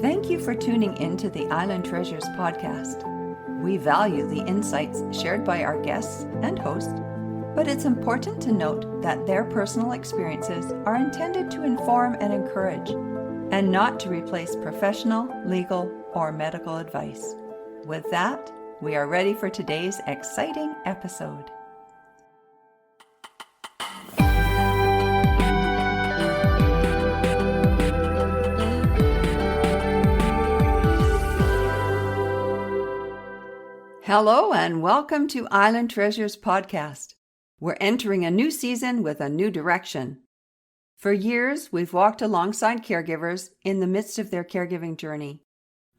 Thank you for tuning into the Island Treasures podcast. We value the insights shared by our guests and hosts, but it's important to note that their personal experiences are intended to inform and encourage, and not to replace professional, legal, or medical advice. With that, we are ready for today's exciting episode. Hello and welcome to Island Treasures podcast. We're entering a new season with a new direction. For years, we've walked alongside caregivers in the midst of their caregiving journey,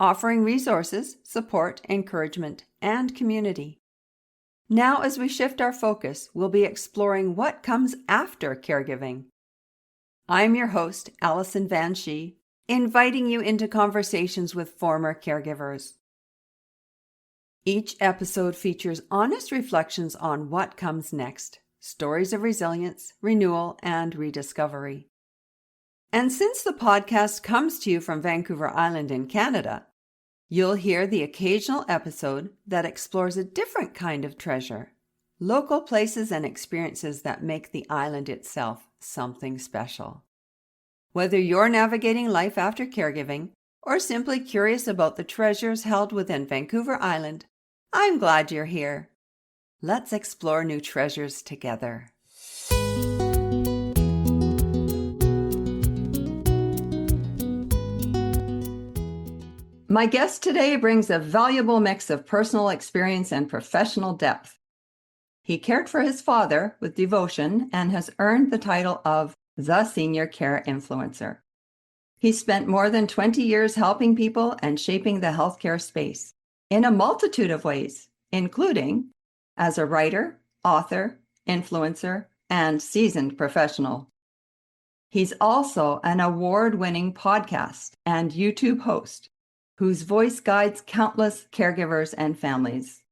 offering resources, support, encouragement, and community. Now, as we shift our focus, we'll be exploring what comes after caregiving. I'm your host, Allison Van Schie, inviting you into conversations with former caregivers. Each episode features honest reflections on what comes next, stories of resilience, renewal, and rediscovery. And since the podcast comes to you from Vancouver Island in Canada, you'll hear the occasional episode that explores a different kind of treasure, local places and experiences that make the island itself something special. Whether you're navigating life after caregiving or simply curious about the treasures held within Vancouver Island, I'm glad you're here. Let's explore new treasures together. My guest today brings a valuable mix of personal experience and professional depth. He cared for his father with devotion and has earned the title of the Senior Care Influencer. He spent more than 20 years helping people and shaping the healthcare space in a multitude of ways, including as a writer, author, influencer, and seasoned professional. He's also an award-winning podcast and YouTube host whose voice guides countless caregivers and families.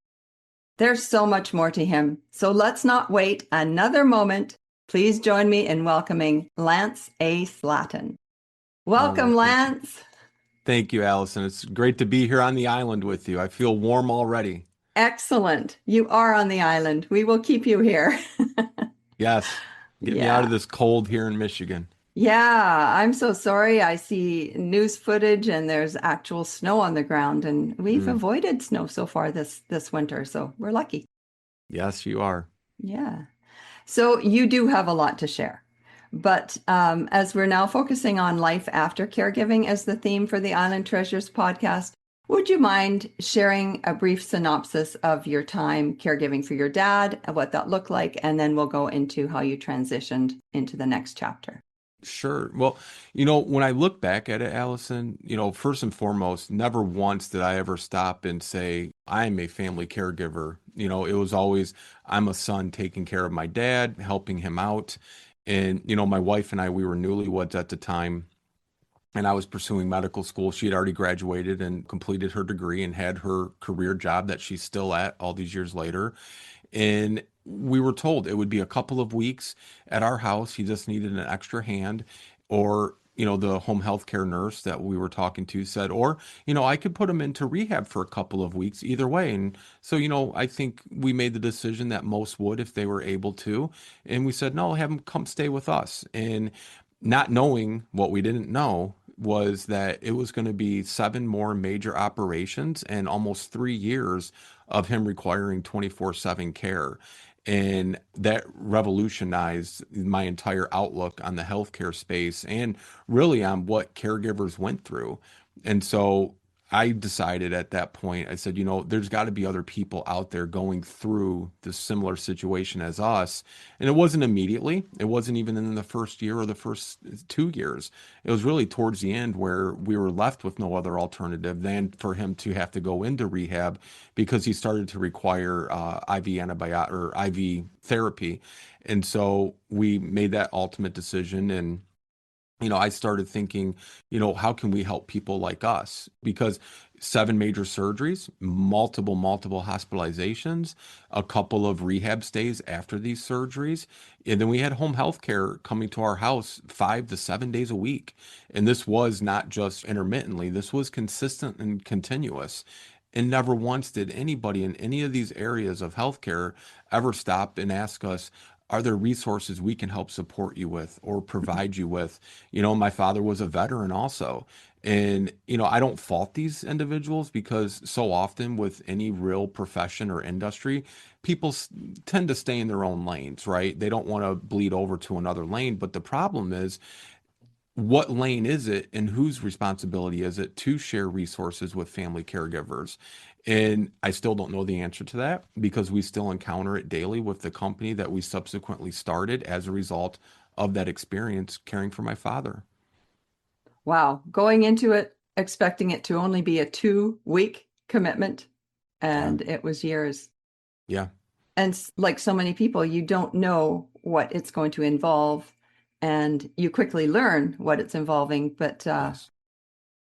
There's so much more to him, so let's not wait another moment. Please join me in welcoming Lance A Slatton. Welcome, Lance. Thank you, Allison. It's great to be here on the island with you. I feel warm already. Excellent. You are on the island. We will keep you here. Yes. Get me out of this cold here in Michigan. Yeah, I'm so sorry. I see news footage and there's actual snow on the ground, and we've avoided snow so far this winter, so we're lucky. Yes, you are. Yeah. So you do have a lot to share. But as we're now focusing on life after caregiving as the theme for the Island Treasures podcast, would you mind sharing a brief synopsis of your time caregiving for your dad, what that looked like, and then we'll go into how you transitioned into the next chapter? Sure. Well, when I look back at it, Allison, first and foremost, never once did I ever stop and say, I'm a family caregiver. It was always, I'm a son taking care of my dad, helping him out. And, my wife and I, we were newlyweds at the time, and I was pursuing medical school. She had already graduated and completed her degree and had her career job that she's still at all these years later. And we were told it would be a couple of weeks at our house. He just needed an extra hand, or the home health care nurse that we were talking to said, or, I could put him into rehab for a couple of weeks either way. And so, I think we made the decision that most would if they were able to. And we said, no, have him come stay with us. And not knowing what we didn't know was that it was going to be 7 more major operations and almost 3 years of him requiring 24/7 care. And that revolutionized my entire outlook on the healthcare space and really on what caregivers went through. And so I decided at that point, I said, there's got to be other people out there going through this similar situation as us. And it wasn't immediately. It wasn't even in the first year or the first 2 years. It was really towards the end where we were left with no other alternative than for him to have to go into rehab because he started to require IV antibiotic or IV therapy. And so we made that ultimate decision, and I started thinking, how can we help people like us? Because 7 major surgeries, multiple hospitalizations, a couple of rehab stays after these surgeries. And then we had home health care coming to our house 5 to 7 days a week. And this was not just intermittently, this was consistent and continuous. And never once did anybody in any of these areas of healthcare ever stop and ask us, are there resources we can help support you with or provide you with? My father was a veteran also. And, I don't fault these individuals because so often with any real profession or industry, people tend to stay in their own lanes, right? They don't want to bleed over to another lane. But the problem is, what lane is it and whose responsibility is it to share resources with family caregivers? And I still don't know the answer to that because we still encounter it daily with the company that we subsequently started as a result of that experience caring for my father. Wow. Going into it, expecting it to only be a 2-week commitment, Yeah. and it was years. Yeah. And like so many people, you don't know what it's going to involve, and you quickly learn what it's involving. But Yes.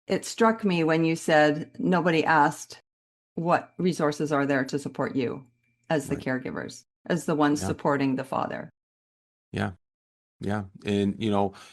it struck me when you said nobody asked what resources are there to support you as the Right. caregivers, as the ones Yeah. supporting the father. Yeah. Yeah. And,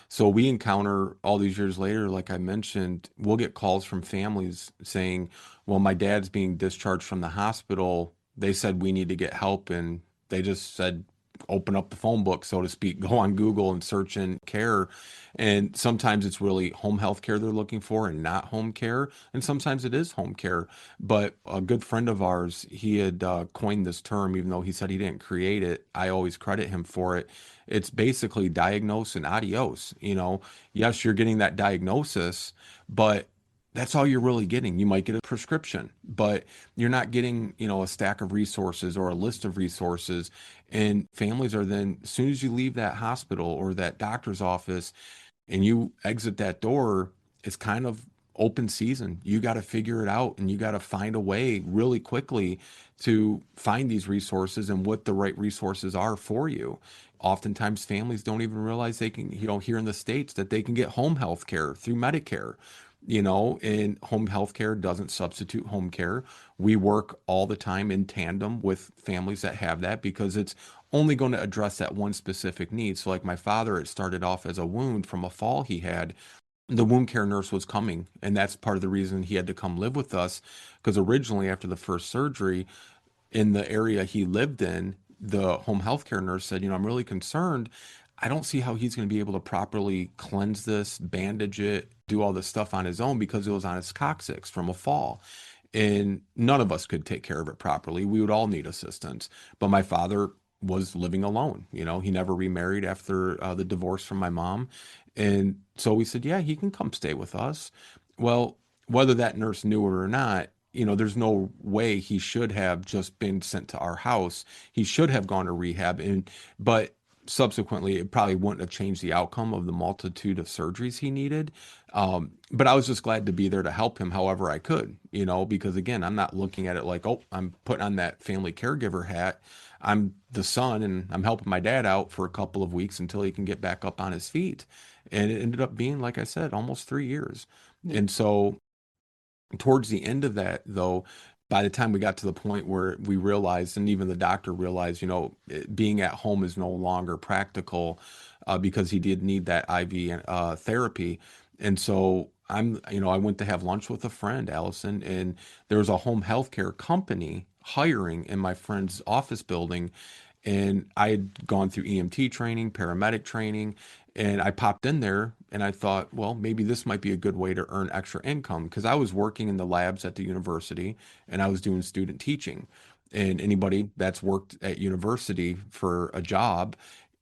so we encounter all these years later, like I mentioned, we'll get calls from families saying, well, my dad's being discharged from the hospital. They said we need to get help. And they just said, open up the phone book, so to speak, go on Google and search in care. And sometimes it's really home health care they're looking for and not home care. And sometimes it is home care. But a good friend of ours, he had coined this term, even though he said he didn't create it. I always credit him for it. It's basically diagnose and adios. Yes, you're getting that diagnosis, but that's all you're really getting. You might get a prescription, but you're not getting, a stack of resources or a list of resources. And families are then, as soon as you leave that hospital or that doctor's office, and you exit that door, it's kind of open season. You got to figure it out and you got to find a way really quickly to find these resources and what the right resources are for you. Oftentimes, families don't even realize they can, here in the States, that they can get home health care through Medicare. And home health care doesn't substitute home care. We work all the time in tandem with families that have that because it's only going to address that one specific need. So, like my father, it started off as a wound from a fall he had. The wound care nurse was coming, and that's part of the reason he had to come live with us. Because originally, after the first surgery, in the area he lived in, the home health care nurse said, I'm really concerned. I don't see how he's going to be able to properly cleanse this, bandage it, do all this stuff on his own because it was on his coccyx from a fall. And none of us could take care of it properly. We would all need assistance. But my father was living alone. He never remarried after the divorce from my mom. And so we said, yeah, he can come stay with us. Well, whether that nurse knew it or not, there's no way he should have just been sent to our house. He should have gone to rehab. But subsequently, it probably wouldn't have changed the outcome of the multitude of surgeries he needed. But I was just glad to be there to help him however I could, because again, I'm not looking at it like, oh, I'm putting on that family caregiver hat. I'm the son and I'm helping my dad out for a couple of weeks until he can get back up on his feet. And it ended up being, like I said, almost 3 years. Yeah. And so towards the end of that, though, by the time we got to the point where we realized, and even the doctor realized, being at home is no longer practical because he did need that IV therapy. And so I went to have lunch with a friend, Allison, and there was a home healthcare company hiring in my friend's office building. And I had gone through EMT training, paramedic training, and I popped in there and I thought, well, maybe this might be a good way to earn extra income because I was working in the labs at the university and I was doing student teaching. And anybody that's worked at university for a job,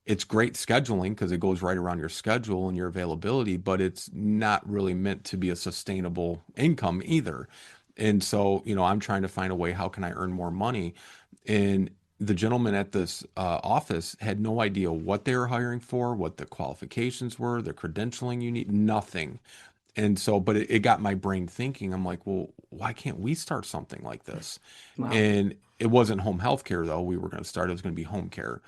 it's great scheduling because it goes right around your schedule and your availability, but it's not really meant to be a sustainable income either. And so, I'm trying to find a way, how can I earn more money? And the gentleman at this office had no idea what they were hiring for, what the qualifications were, the credentialing you need, nothing. And so, but it got my brain thinking. I'm like, well, why can't we start something like this? Wow. And it wasn't home health care though. We were going to start, it was going to be home care.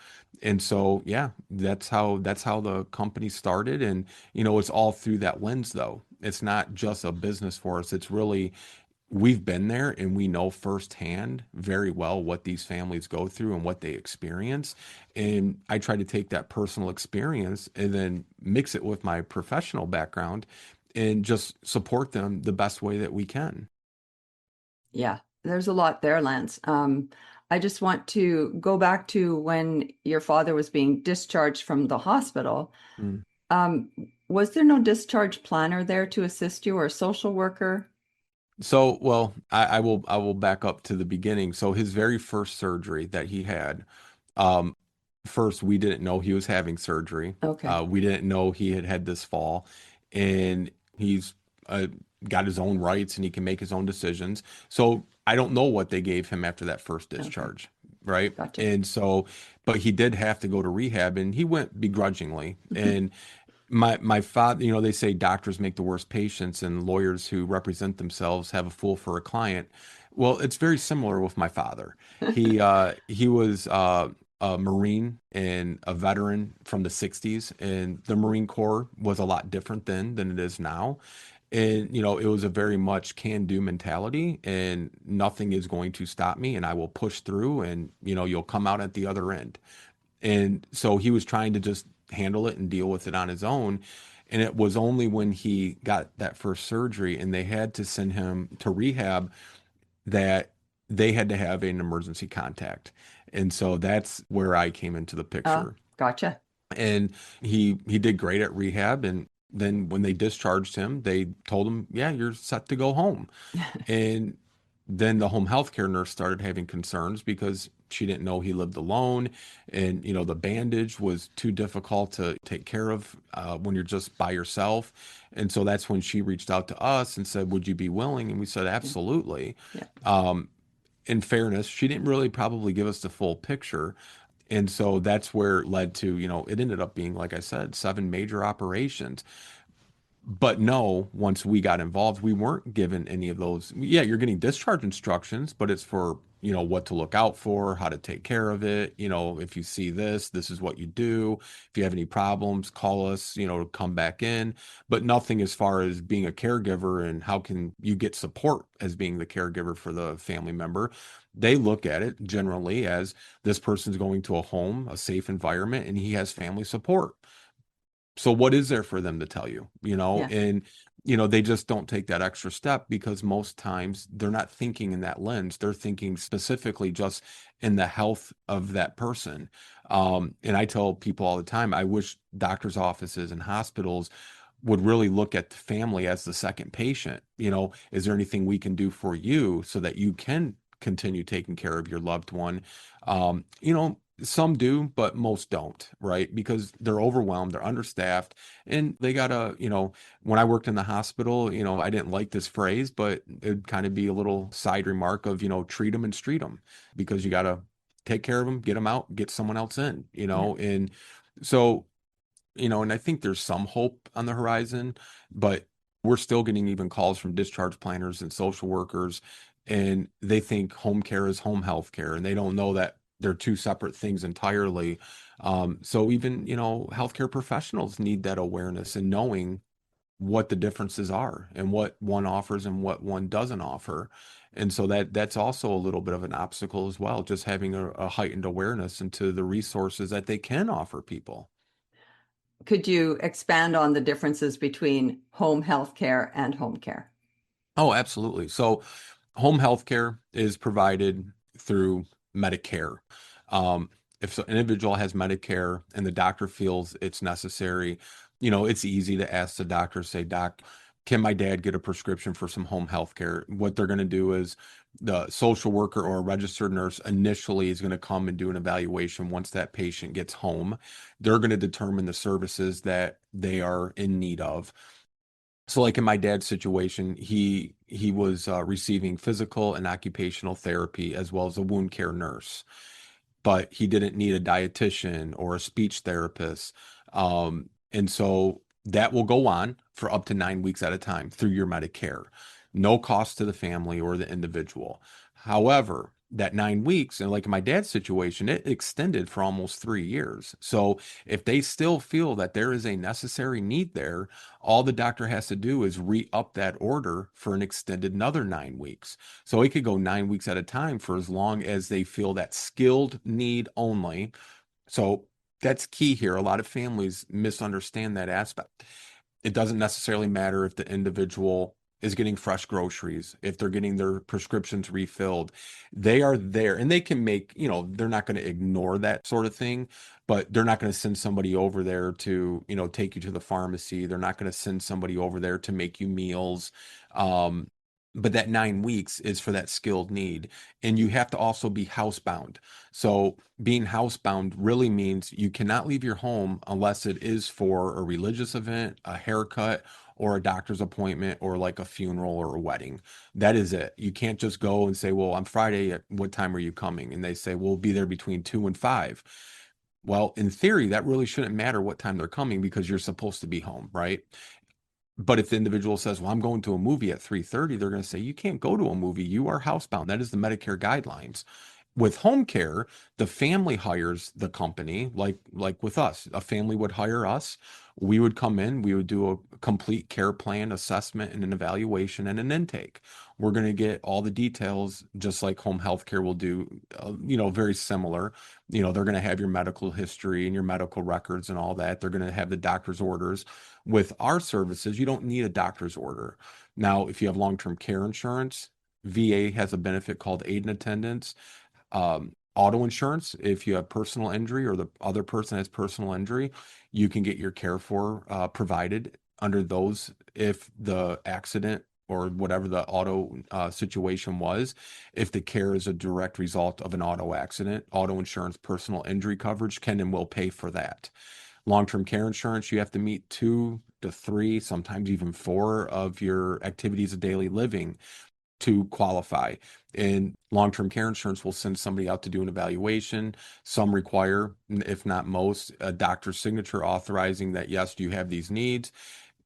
And so, yeah, that's how the company started. And, it's all through that lens though. It's not just a business for us. It's really, we've been there and we know firsthand very well what these families go through and what they experience. And I try to take that personal experience and then mix it with my professional background and just support them the best way that we can. Yeah, there's a lot there, Lance. I just want to go back to when your father was being discharged from the hospital. Mm. Um, was there no discharge planner there to assist you or a social worker? So, well, I will back up to the beginning. So his very first surgery that he had, um, first we didn't know he was having surgery. Okay. We didn't know he had had this fall, and he's uh, got his own rights and he can make his own decisions. So I don't know what they gave him after that first Okay. discharge, right? Gotcha. And so, but he did have to go to rehab, and he went begrudgingly. Mhm. And my father, they say doctors make the worst patients and lawyers who represent themselves have a fool for a client. Well, it's very similar with my father. He was a Marine and a veteran from the 60s, and the Marine Corps was a lot different then than it is now. And it was a very much can do mentality, and nothing is going to stop me, and I will push through, and you'll come out at the other end. And so he was trying to just handle it and deal with it on his own. And it was only when he got that first surgery and they had to send him to rehab that they had to have an emergency contact. And so that's where I came into the Oh, picture. gotcha. And he did great at rehab. And then when they discharged him, they told him, "Yeah, you're set to go home." And then the home health care nurse started having concerns because she didn't know he lived alone. And, the bandage was too difficult to take care of when you're just by yourself. And so that's when she reached out to us and said, "Would you be willing?" And we said, Yeah. "Absolutely." Yeah. Um, in fairness, she didn't really probably give us the full picture. And so that's where it led to, it ended up being, like I said, 7 major operations. But no, once we got involved, we weren't given any of those. Yeah, you're getting discharge instructions, but it's for, what to look out for, how to take care of it. If you see this, this is what you do. If you have any problems, call us, come back in. But nothing as far as being a caregiver and how can you get support as being the caregiver for the family member. They look at it generally as this person's going to a home, a safe environment, and he has family support. So what is there for them to tell you, Yeah. and they just don't take that extra step because most times they're not thinking in that lens. They're thinking specifically just in the health of that person. And I tell people all the time, I wish doctors' offices and hospitals would really look at the family as the second patient. Is there anything we can do for you so that you can continue taking care of your loved one? Some do, but most don't, right? Because they're overwhelmed, they're understaffed, and they gotta, when I worked in the hospital, I didn't like this phrase, but it'd kind of be a little side remark of, treat them and street them, because you gotta take care of them, get them out, get someone else in, Yeah. and so, and I think there's some hope on the horizon, but we're still getting even calls from discharge planners and social workers, and they think home care is home health care, and they don't know that they're two separate things entirely. So even, healthcare professionals need that awareness and knowing what the differences are and what one offers and what one doesn't offer. And so that's also a little bit of an obstacle as well, just having a heightened awareness into the resources that they can offer people. Could you expand on the differences between home health care and home care? Oh, absolutely. So, home health care is provided through Medicare. Um, if an individual has Medicare and the doctor feels it's necessary, it's easy to ask the doctor, say, "Doc, can my dad get a prescription for some home health care?" What they're going to do is the social worker or a registered nurse initially is going to come and do an evaluation once that patient gets home. They're going to determine the services that they are in need of. So like in my dad's situation, he was receiving physical and occupational therapy as well as a wound care nurse, but he didn't need a dietitian or a speech therapist. And so that will go on for up to 9 weeks at a time through your Medicare. No cost to the family or the individual. However, that 9 weeks, and like in my dad's situation, it extended for almost 3 years. So if they still feel that there is a necessary need there, all the doctor has to do is re-up that order for an extended another 9 weeks. So it could go 9 weeks at a time for as long as they feel that skilled need only. So that's key here. A lot of families misunderstand that aspect. It doesn't necessarily matter if the individual is getting fresh groceries, if they're getting their prescriptions refilled. They are there and they can make, they're not going to ignore that sort of thing, but they're not going to send somebody over there to, take you to the pharmacy. They're not going to send somebody over there to make you meals. Um, but that 9 weeks is for that skilled need. And you have to also be housebound. So being housebound really means you cannot leave your home unless it is for a religious event, a haircut, or a doctor's appointment, or like a funeral or a wedding. That is it. You can't just go and say, well, on Friday, at what time are you coming? And they say, we'll be there between 2 and 5. Well, in theory, that really shouldn't matter what time they're coming because you're supposed to be home, right? But if the individual says, well, I'm going to a movie at 3:30, they're going to say, you can't go to a movie. You are housebound. That is the Medicare guidelines. With home care, the family hires the company, like with us. A family would hire us. We would come in, we would do a complete care plan assessment and an evaluation and an intake. We're going to get all the details, just like home health care will do, very similar. They're going to have your medical history and your medical records and all that. They're going to have the doctor's orders. With our services, you don't need a doctor's order. Now, if you have long-term care insurance, VA has a benefit called aid and attendance. Auto insurance, if you have personal injury or the other person has personal injury, you can get your care for provided under those if the accident or whatever the auto situation was, if the care is a direct result of an auto accident, auto insurance personal injury coverage can and will pay for that. Long-term care insurance, you have to meet 2 to 3, sometimes even 4 of your activities of daily living to qualify. And long-term care insurance will send somebody out to do an evaluation. Some require, if not most, a doctor's signature authorizing that, yes, you have these needs.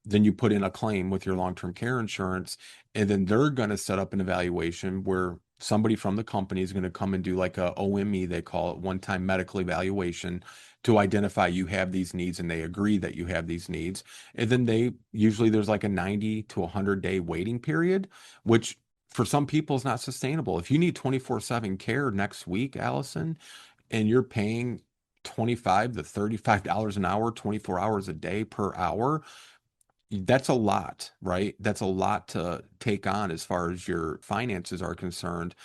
Then you put in a claim with your long-term care insurance, and then they're going to set up an evaluation where somebody from the company is going to come and do like a OME, they call it, one-time medical evaluation, to identify you have these needs and they agree that you have these needs. And then there's like a 90 to 100-day waiting period, which for some people is not sustainable. If you need 24/7 care next week, Allison, and you're paying 25 to $35 an hour, 24 hours a day per hour, that's a lot, right? That's a lot to take on as far as your finances are concerned.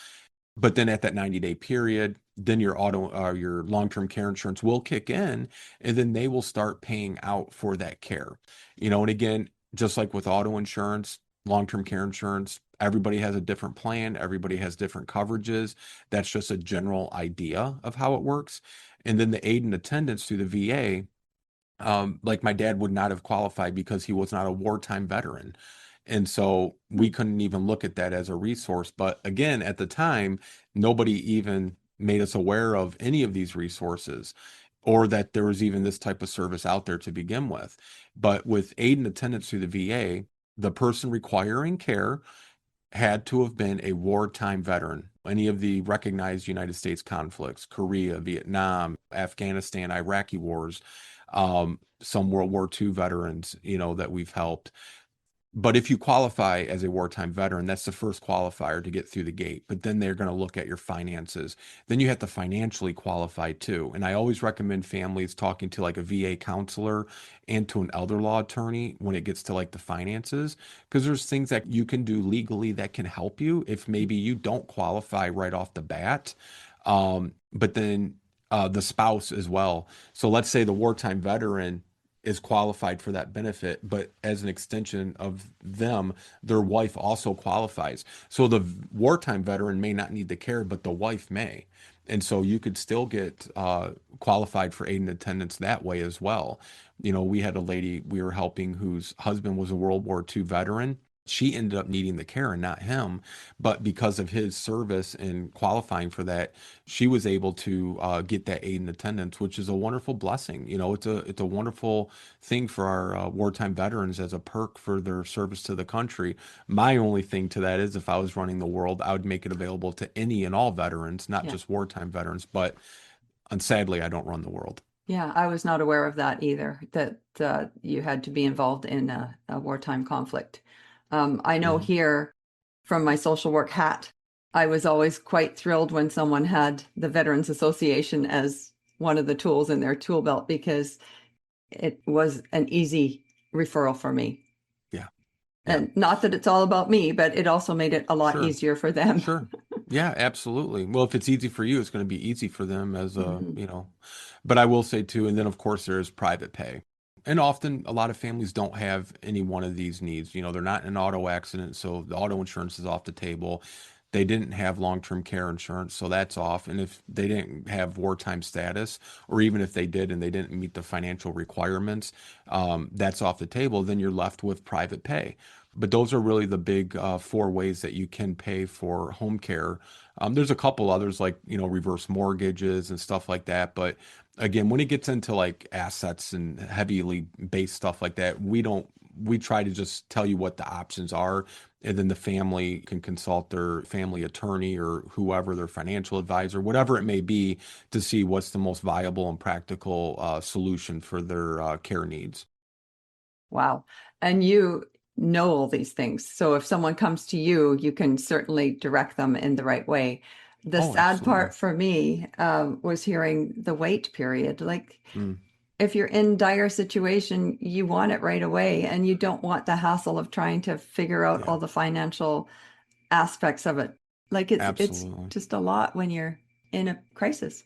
But then at that 90-day period, then your long-term care insurance will kick in, and then they will start paying out for that care. And again, just like with auto insurance, long-term care insurance, everybody has a different plan, everybody has different coverages. That's just a general idea of how it works. And then the aid and attendance through the VA, like my dad would not have qualified because he was not a wartime veteran. And so we couldn't even look at that as a resource. But again, at the time, nobody even made us aware of any of these resources or that there was even this type of service out there to begin with. But with aid and attendance through the VA, the person requiring care had to have been a wartime veteran. Any of the recognized United States conflicts, Korea, Vietnam, Afghanistan, Iraqi wars, some World War II veterans, that we've helped. But if you qualify as a wartime veteran, that's the first qualifier to get through the gate. But then they're going to look at your finances. Then you have to financially qualify too. And I always recommend families talking to like a VA counselor and to an elder law attorney when it gets to like the finances, because there's things that you can do legally that can help you if maybe you don't qualify right off the bat. But then the spouse as well. So let's say the wartime veteran is qualified for that benefit, but as an extension of them, their wife also qualifies. So the wartime veteran may not need the care, but the wife may. And so you could still get qualified for aid and attendance that way as well. We had a lady we were helping whose husband was a World War II veteran. She ended up needing the care and not him. But because of his service and qualifying for that, she was able to get that aid and attendance, which is a wonderful blessing. It's a wonderful thing for our wartime veterans as a perk for their service to the country. My only thing to that is if I was running the world, I would make it available to any and all veterans, not Yeah. just wartime veterans. But and sadly, I don't run the world. Yeah, I was not aware of that either, that you had to be involved in a wartime conflict. I know Yeah. here from my social work hat, I was always quite thrilled when someone had the Veterans Association as one of the tools in their tool belt because it was an easy referral for me. Yeah. Yeah. And not that it's all about me, but it also made it a lot Sure. easier for them. Sure. Yeah, absolutely. Well, if it's easy for you, it's going to be easy for them Mhm. but I will say too, and then of course there's private pay. And often a lot of families don't have any one of these needs. They're not in an auto accident, so the auto insurance is off the table. They didn't have long-term care insurance, so that's off. And if they didn't have wartime status, or even if they did and they didn't meet the financial requirements, that's off the table. Then you're left with private pay. But those are really the big four ways that you can pay for home care. There's a couple others like, reverse mortgages and stuff like that. But again, when it gets into like assets and heavily based stuff like that, we try to just tell you what the options are. And then the family can consult their family attorney or whoever, their financial advisor, whatever it may be, to see what's the most viable and practical solution for their care needs. Wow. And you know all these things. So if someone comes to you, you can certainly direct them in the right way. The Oh, sad absolutely. part for me was hearing the wait period. Like, Mm, if you're in dire situation, you want it right away, and you don't want the hassle of trying to figure out yeah, all the financial aspects of it. Like it's absolutely. just a lot when you're in a crisis.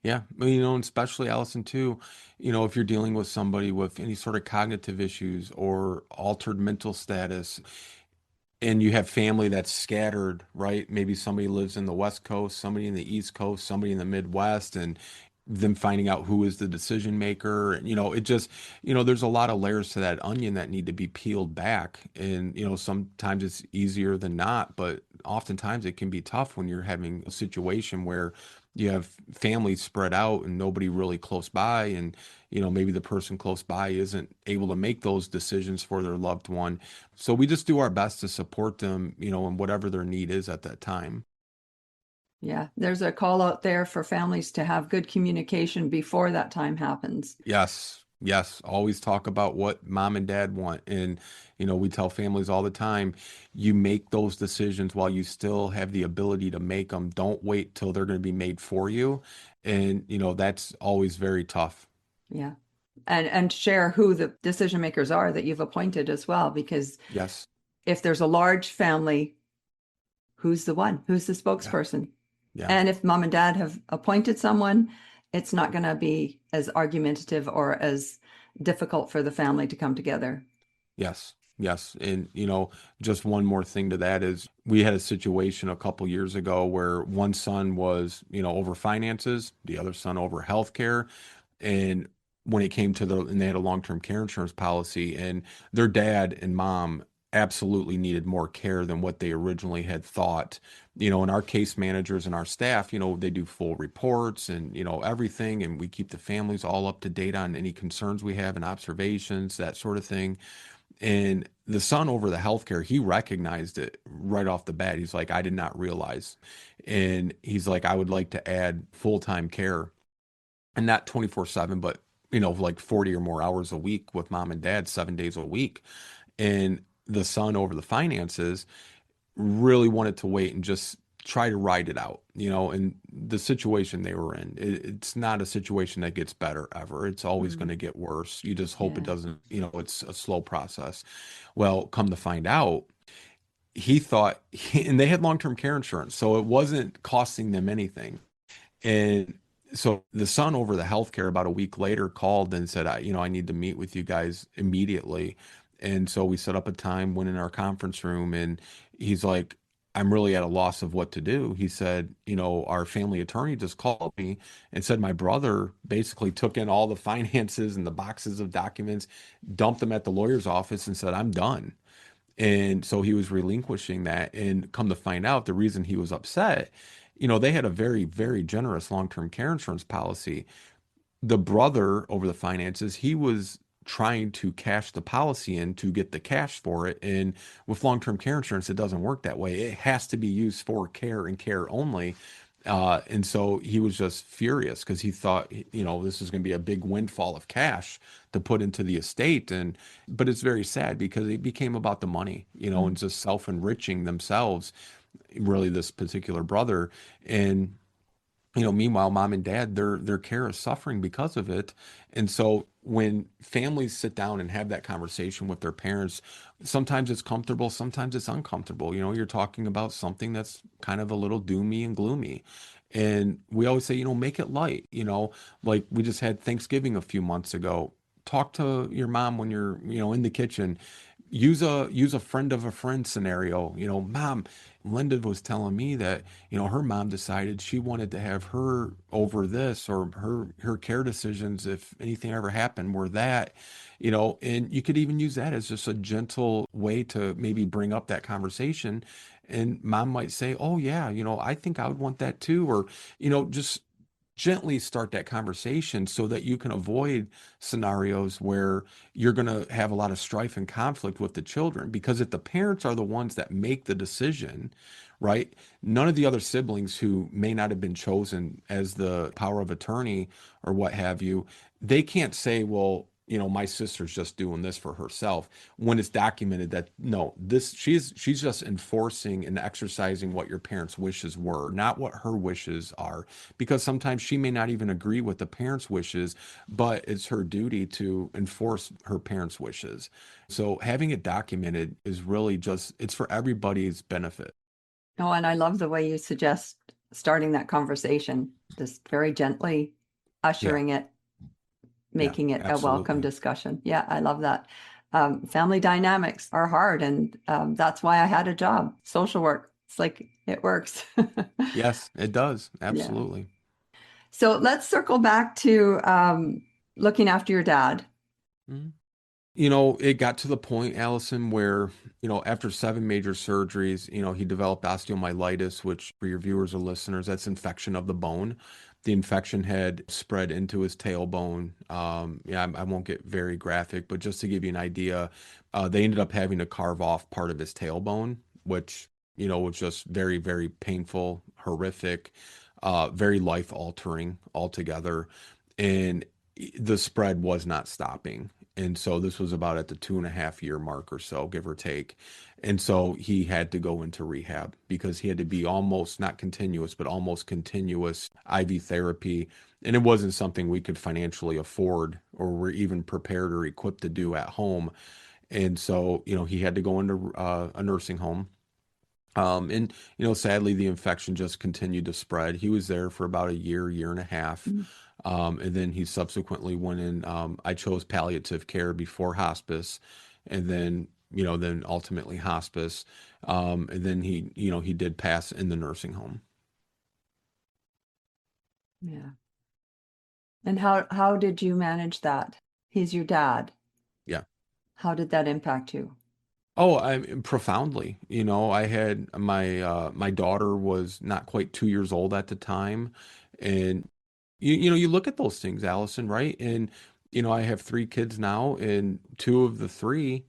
Yeah, well, and especially Allison too, if you're dealing with somebody with any sort of cognitive issues or altered mental status, and you have family that's scattered, right? Maybe somebody lives in the West Coast, somebody in the East Coast, somebody in the Midwest, and them finding out who is the decision maker. And, it just, there's a lot of layers to that onion that need to be peeled back. And, sometimes it's easier than not, but oftentimes it can be tough when you're having a situation where you have families spread out and nobody really close by. And, maybe the person close by isn't able to make those decisions for their loved one. So we just do our best to support them, in whatever their need is at that time. Yeah, there's a call out there for families to have good communication before that time happens. Yes, yes. Always talk about what mom and dad want. And, we tell families all the time, you make those decisions while you still have the ability to make them. Don't wait till they're going to be made for you. And, that's always very tough. Yeah. And share who the decision makers are that you've appointed as well, because Yes. if there's a large family, who's the one? Who's the Yeah. spokesperson? Yeah. And if mom and dad have appointed someone, it's not going to be as argumentative or as difficult for the family to come together. Yes, yes. And, just one more thing to that is we had a situation a couple years ago where one son was, over finances, the other son over healthcare. And when it came to and they had a long-term care insurance policy, and their dad and mom absolutely needed more care than what they originally had thought. And our case managers and our staff, they do full reports and, everything. And we keep the families all up to date on any concerns we have and observations, that sort of thing. And the son over the healthcare, he recognized it right off the bat. He's like, I did not realize. And he's like, I would like to add full-time care and not 24/7, but like 40 or more hours a week with mom and dad, 7 days a week. And the son over the finances really wanted to wait and just try to ride it out, and the situation they were in, it's not a situation that gets better ever. It's always going Mm, to get worse. You just hope it yeah. doesn't, it's a slow process. Well, come to find out, he thought, and they had long-term care insurance, so it wasn't costing them anything. And so the son over the healthcare about a week later called and said, I need to meet with you guys immediately. And so we set up a time, went in our conference room, and he's like, I'm really at a loss of what to do. He said, our family attorney just called me and said my brother basically took in all the finances and the boxes of documents, dumped them at the lawyer's office and said, I'm done. And so he was relinquishing that. And come to find out, the reason he was upset, they had a very, very generous long-term care insurance policy. The brother over the finances, he was trying to cash the policy in to get the cash for it. And with long-term care insurance, it doesn't work that way. It has to be used for care and care only. And so he was just furious because he thought, this is going to be a big windfall of cash to put into the estate. But it's very sad because it became about the money, and Mm. just self-enriching themselves, really, this particular brother. And meanwhile, mom and dad, their care is suffering because of it. And so when families sit down and have that conversation with their parents, sometimes it's comfortable, sometimes it's uncomfortable. You're talking about something that's kind of a little doomy and gloomy. And we always say, make it light, like we just had Thanksgiving a few months ago. Talk to your mom when you're, in the kitchen. Use a friend of a friend scenario. Mom, Linda was telling me that, her mom decided she wanted to have her over this, or her care decisions, if anything ever happened, were that, and you could even use that as just a gentle way to maybe bring up that conversation. And mom might say, oh yeah, I think I would want that too. Or, just gently start that conversation so that you can avoid scenarios where you're going to have a lot of strife and conflict with the children. Because if the parents are the ones that make the decision, right, none of the other siblings who may not have been chosen as the power of attorney or what have you, they can't say, well, my sister's just doing this for herself, when it's documented that no, this she's just enforcing and exercising what your parents' wishes were, not what her wishes are. Because sometimes she may not even agree with the parents' wishes, but it's her duty to enforce her parents' wishes. So having it documented is really just, it's for everybody's benefit. Oh, and I love the way you suggest starting that conversation, just very gently Yeah, ushering it, yeah, making it a welcome absolutely. discussion. Yeah, I love that. Family dynamics are hard, and that's why I had a job, social work. It's like it works. Yes, it does. Yeah. Absolutely. So let's circle back to looking after your dad. Mhm. It got to the point, Allison, where, after 7 major surgeries, he developed osteomyelitis, which for your viewers or listeners, that's infection of the bone. The infection had spread into his tailbone. Yeah, I won't get very graphic, but just to give you an idea, they ended up having to carve off part of his tailbone, which, was just very, very painful, horrific, very life altering altogether. And the spread was not stopping. And so this was about at the 2.5 year mark or so, give or take. And so he had to go into rehab because he had to be almost not continuous, but almost continuous IV therapy. And it wasn't something we could financially afford or were even prepared or equipped to do at home. And so, he had to go into a nursing home. And, sadly, the infection just continued to spread. He was there for about a year, year and a half. Mm. And then he subsequently went in. I chose palliative care before hospice, and then ultimately hospice. And then he did pass in the nursing home. Yeah. And how did you manage that? He's your dad. Yeah. How did that impact you? Oh, I profoundly. I had my daughter was not quite 2 years old at the time, and you look at those things, Allison, right? And I have 3 kids now, and two of the three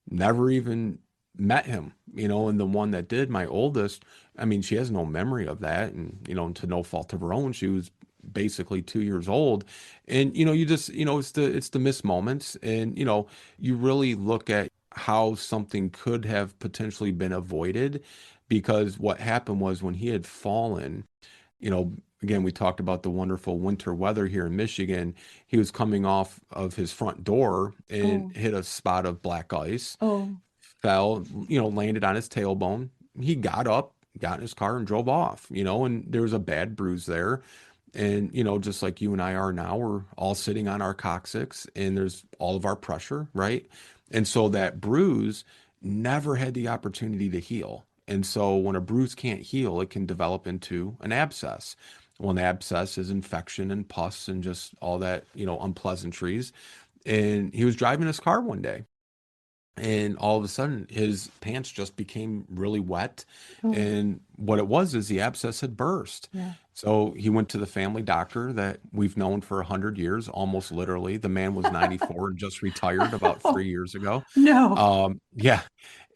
never even met him. And the one that did, my oldest, I mean, she has no memory of that, and to no fault of her own, she was basically 2 years old. And you just it's the missed moments, and you really look at how something could have potentially been avoided, because what happened was when he had fallen, again, we talked about the wonderful winter weather here in Michigan. He was coming off of his front door and Oh, hit a spot of black ice, oh, fell, landed on his tailbone. He got up, got in his car, and drove off, and there was a bad bruise there. And, just like you and I are now, we're all sitting on our coccyx and there's all of our pressure, right? And so that bruise never had the opportunity to heal. And so when a bruise can't heal, it can develop into an abscess. Well, an abscess is infection and pus and just all that, unpleasantries. And he was driving his car one day and all of a sudden his pants just became really wet, Oh, and what it was is the abscess had burst. yeah. So he went to the family doctor that we've known for 100 years, almost literally. The man was 94 and just retired about 3 years ago. No. Yeah.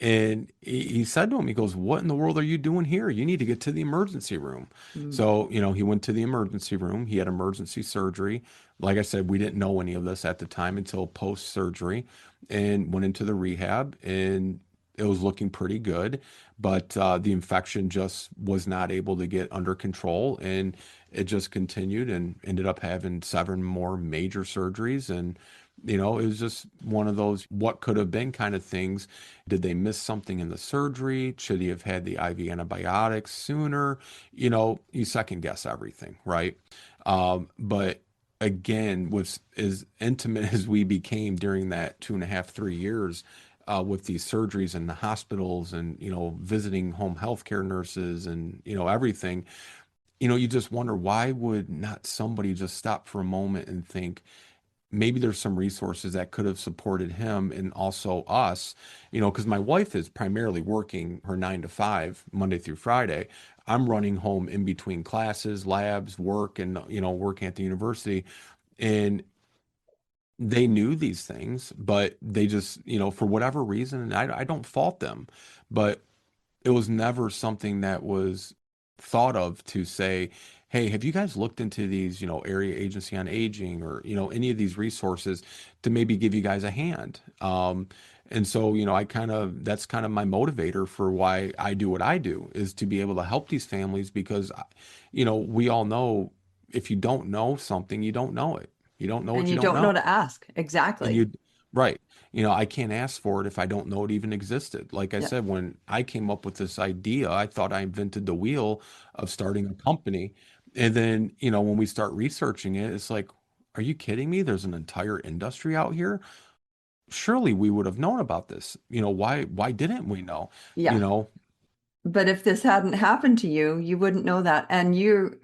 And he said to him, he goes, "What in the world are you doing here? You need to get to the emergency room." Mm. So, he went to the emergency room. He had emergency surgery. Like I said, we didn't know any of this at the time until post surgery, and went into the rehab, and it was looking pretty good, but the infection just was not able to get under control, and it just continued and ended up having 7 more major surgeries. And it was just one of those what could have been kind of things. Did they miss something in the surgery? Should he have had the IV antibiotics sooner? You second guess everything, right? But again, with as intimate as we became during that 2.5, 3 years, with these surgeries in the hospitals, and visiting home healthcare nurses, and everything, you just wonder, why would not somebody just stop for a moment and think, maybe there's some resources that could have supported him and also us, because my wife is primarily working her 9 to 5, Monday through Friday. I'm running home in between classes, labs, work, and, working at the university. And they knew these things, but they just, for whatever reason, and I don't fault them, but it was never something that was thought of to say, "Hey, have you guys looked into these, area agency on aging, or, any of these resources to maybe give you guys a hand?" And so, that's kind of my motivator for why I do what I do, is to be able to help these families, because, we all know, if you don't know something, you don't know it. You don't know And what you you don't don't know know. to ask. And Exactly. you, right. I can't ask for it if I don't know it even existed. Like I Yeah. said, when I came up with this idea, I thought I invented the wheel of starting a company. And then, when we start researching it, it's like, are you kidding me? There's an entire industry out here. Surely we would have known about this. Why didn't we know? You Yeah. know, But if this hadn't happened to you, you wouldn't know that. And you,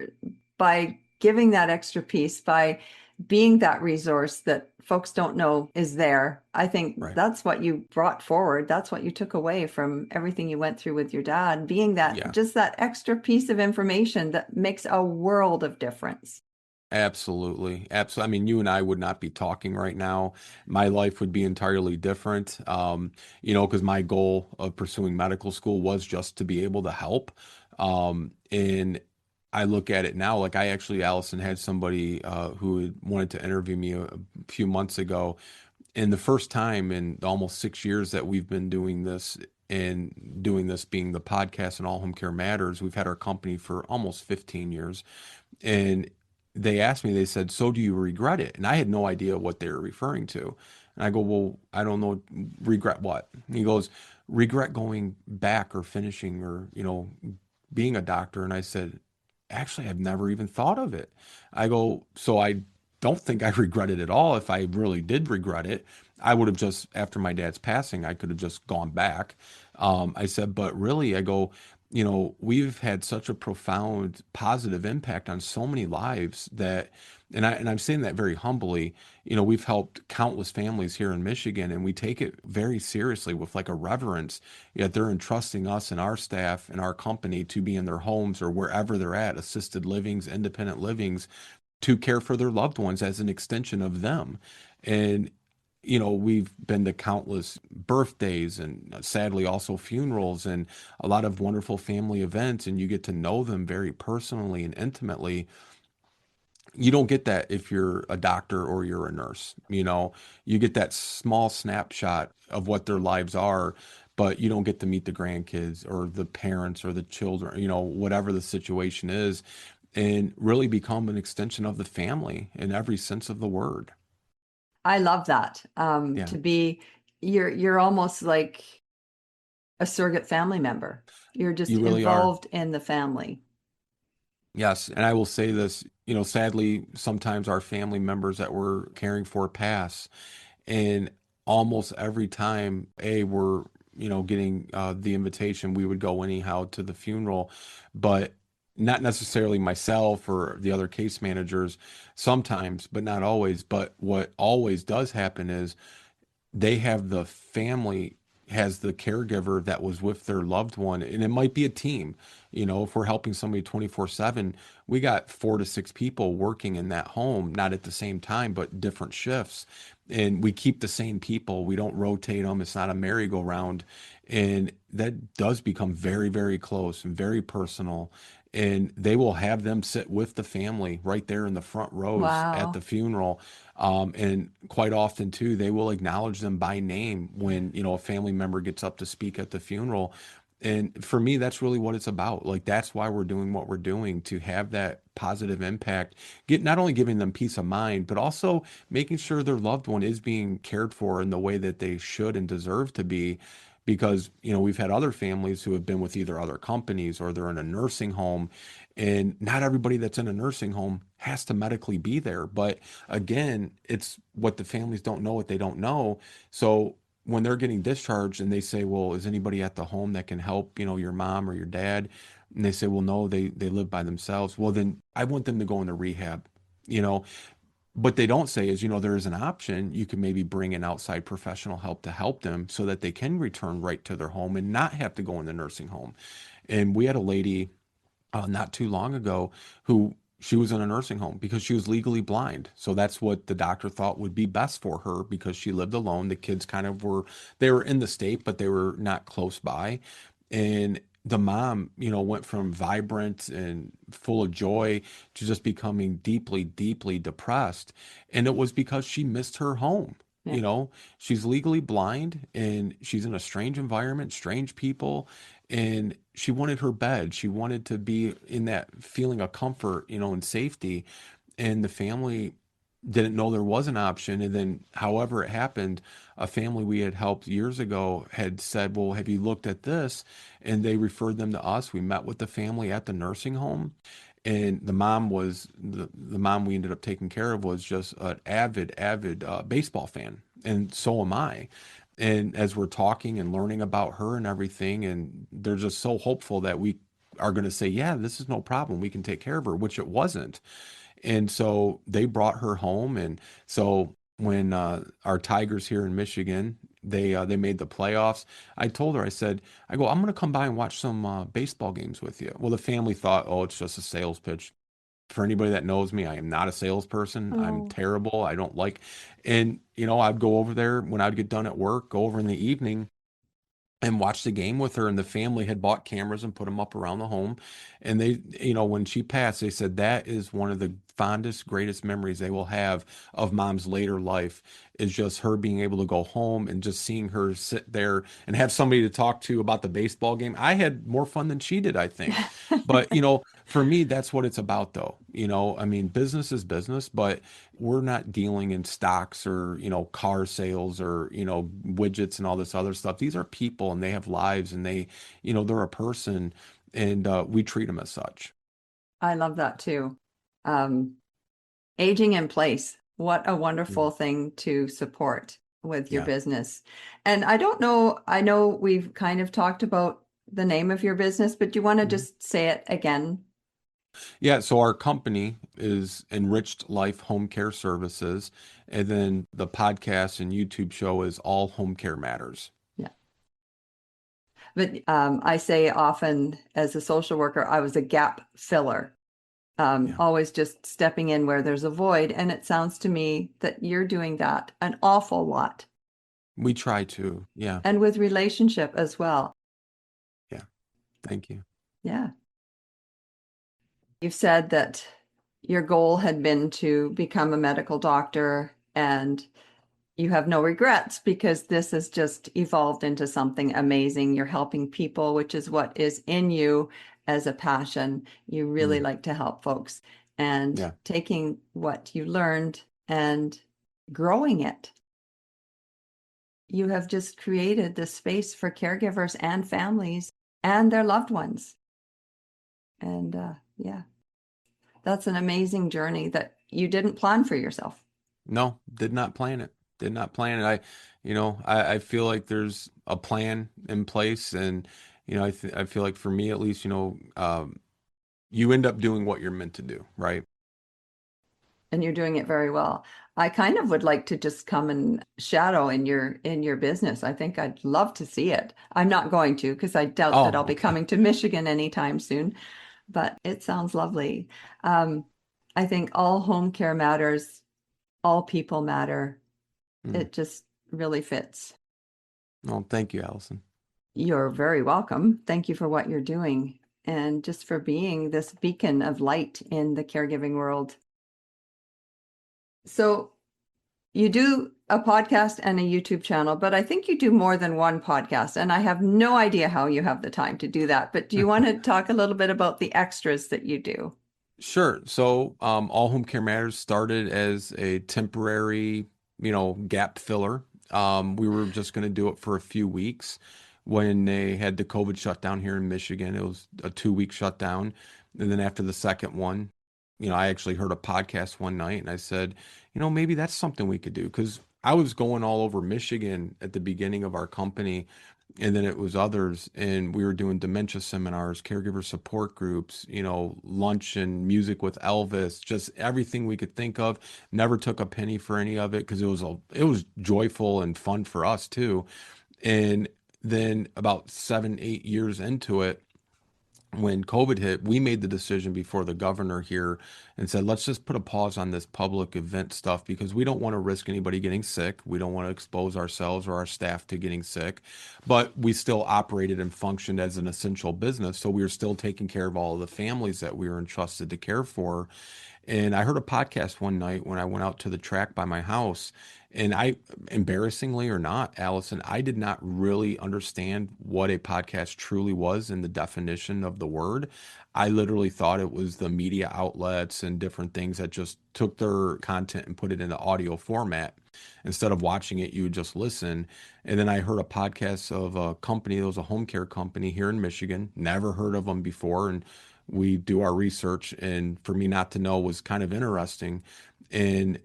by giving that extra piece, by being that resource that folks don't know is there, I think right. that's what you brought forward. That's what you took away from everything you went through with your dad, being that Yeah. just that extra piece of information that makes a world of difference. Absolutely. Absolutely. I mean, you and I would not be talking right now. My life would be entirely different. Because my goal of pursuing medical school was just to be able to help. And I look at it now, like, I actually, Allison, had somebody who had wanted to interview me a few months ago. And the first time in almost 6 years that we've been doing this, and doing this being the podcast and All Home Care Matters, we've had our company for almost 15 years. And they asked me, they said, "So do you regret it?" And I had no idea what they were referring to. And I go, "Well, I don't know. Regret what?" And he goes, "Regret going back or finishing, or, being a doctor." And I said, "Actually, I've never even thought of it." I go, "So I don't think I regret it at all. If I really did regret it, I would have just, after my dad's passing, I could have just gone back." I said, "But really," I go, we've had such a profound positive impact on so many lives that, and I'm saying that very humbly, we've helped countless families here in Michigan, and we take it very seriously with like a reverence. Yet they're entrusting us and our staff and our company to be in their homes or wherever they're at, assisted livings, independent livings, to care for their loved ones as an extension of them. And we've been to countless birthdays, and sadly also funerals, and a lot of wonderful family events, and you get to know them very personally and intimately. You don't get that if you're a doctor or you're a nurse. You get that small snapshot of what their lives are, but you don't get to meet the grandkids or the parents or the children, whatever the situation is, and really become an extension of the family in every sense of the word. I love that. Yeah, To be, you're almost like a surrogate family member. You're just you really are. involved in the family. Yes, and I will say this, sadly, sometimes our family members that we're caring for pass, and almost every time, we're, getting the invitation, we would go anyhow to the funeral, but not necessarily myself or the other case managers, sometimes, but not always. But what always does happen is they have the family has the caregiver that was with their loved one, and it might be a team. If we're helping somebody 24/7, we got 4 to 6 people working in that home, not at the same time, but different shifts. And we keep the same people. We don't rotate them. It's not a merry-go-round. And that does become very, very close and very personal. And they will have them sit with the family right there in the front rows at the Wow. funeral. And quite often too, they will acknowledge them by name when, a family member gets up to speak at the funeral. And for me, that's really what it's about. Like, that's why we're doing what we're doing, to have that positive impact, get not only giving them peace of mind, but also making sure their loved one is being cared for in the way that they should and deserve to be. Because, we've had other families who have been with either other companies or they're in a nursing home, and not everybody that's in a nursing home has to medically be there. But again, it's what the families don't know, what they don't know. So when they're getting discharged and they say, well, is anybody at the home that can help, your mom or your dad? And they say, well, no, they live by themselves. Well, then I want them to go into rehab. You know, what they don't say is, there is an option. You can maybe bring in outside professional help to help them so that they can return right to their home and not have to go in the nursing home. And we had a lady not too long ago who she was in a nursing home because she was legally blind. So that's what the doctor thought would be best for her because she lived alone. The kids kind of they were in the state, but they were not close by. And the mom, went from vibrant and full of joy to just becoming deeply, deeply depressed. And it was because she missed her home. Yeah. You know, she's legally blind and she's in a strange environment, strange people, and she wanted her bed. She wanted to be in that feeling of comfort, and safety. And the family didn't know there was an option. And then, however it happened, a family we had helped years ago had said, well, have you looked at this? And they referred them to us. We met with the family at the nursing home. And the mom we ended up taking care of was just an avid baseball fan. And so am I. And as we're talking and learning about her and everything, and they're just so hopeful that we are going to say, yeah, this is no problem. We can take care of her, which it wasn't. And so they brought her home. And so when our Tigers here in Michigan, they made the playoffs, I told her, I go, I'm going to come by and watch some baseball games with you. Well, the family thought, oh, it's just a sales pitch. For anybody that knows me, I am not a salesperson. I'm Oh, terrible. I don't like, and I'd go over there when I'd get done at work, go over in the evening and watch the game with her. And the family had bought cameras and put them up around the home. And they, when she passed, they said that is one of the fondest, greatest memories they will have of mom's later life, is just her being able to go home and just seeing her sit there and have somebody to talk to about the baseball game. I had more fun than she did, I think. But, for me, that's what it's about, though. I mean, business is business, but we're not dealing in stocks or, car sales or, widgets and all this other stuff. These are people and they have lives and they're a person, and we treat them as such. I love that too. Um, Aging in place. What a Yeah. wonderful thing to support with your Yeah. business. And I don't know, I know we've kind of talked about the name of your business, but do you want to Mhm. just say it again? Yeah. So our company is Enriched Life Home Care Services. And then the podcast and YouTube show is All Home Care Matters. Yeah. But I say often as a social worker, I was a gap filler, Yeah. always just stepping in where there's a void. And it sounds to me that you're doing that an awful lot, We try to. Yeah. and with relationship as well. Yeah. Thank you. Yeah. You've said that your goal had been to become a medical doctor, and you have no regrets because this has just evolved into something amazing. You're helping people, which is what is in you as a passion. You really Mm. like to help folks, and Yeah. taking what you learned and growing it. You have just created this space for caregivers and families and their loved ones. And yeah, that's an amazing journey that you didn't plan for yourself. No, did not plan it. Did not plan it. I feel like there's a plan in place, and I feel like for me at least, you end up doing what you're meant to do, right? and you're doing it very well. I kind of would like to just come and shadow in your business. I think I'd love to see it. I'm not going to because I doubt that Oh, I'll be okay. coming to Michigan anytime soon, but it sounds lovely. Um, I think all home care matters, all people matter. Mm. It just really fits. Well, thank you, Allison. You're very welcome. Thank you for what you're doing and just for being this beacon of light in the caregiving world. So you do a podcast and a YouTube channel, but I think you do more than one podcast, and I have no idea how you have the time to do that. But do you want to talk a little bit about the extras that you do? Sure. So, All Home Care Matters started as a temporary, gap filler. We were just going to do it for a few weeks when they had the COVID shutdown here in Michigan. It was a 2 week shutdown. And then after the second one, I actually heard a podcast one night and I said, maybe that's something we could do because I was going all over Michigan at the beginning of our company and then it was others and we were doing dementia seminars, caregiver support groups, lunch and music with Elvis, just everything we could think of. Never took a penny for any of it because it was joyful and fun for us too. And then about 7 8 years into it, when COVID hit, we made the decision before the governor here and said, let's just put a pause on this public event stuff because we don't want to risk anybody getting sick. We don't want to expose ourselves or our staff to getting sick. But we still operated and functioned as an essential business. So we were still taking care of all of the families that we were entrusted to care for. And I heard a podcast one night when I went out to the track by my house. And I, embarrassingly or not, Allison, I did not really understand what a podcast truly was in the definition of the word. I literally thought it was the media outlets and different things that just took their content and put it into audio format. Instead of watching it, you would just listen. And then I heard a podcast of a company, that was a home care company here in Michigan, never heard of them before. And we do our research and for me not to know was kind of interesting. And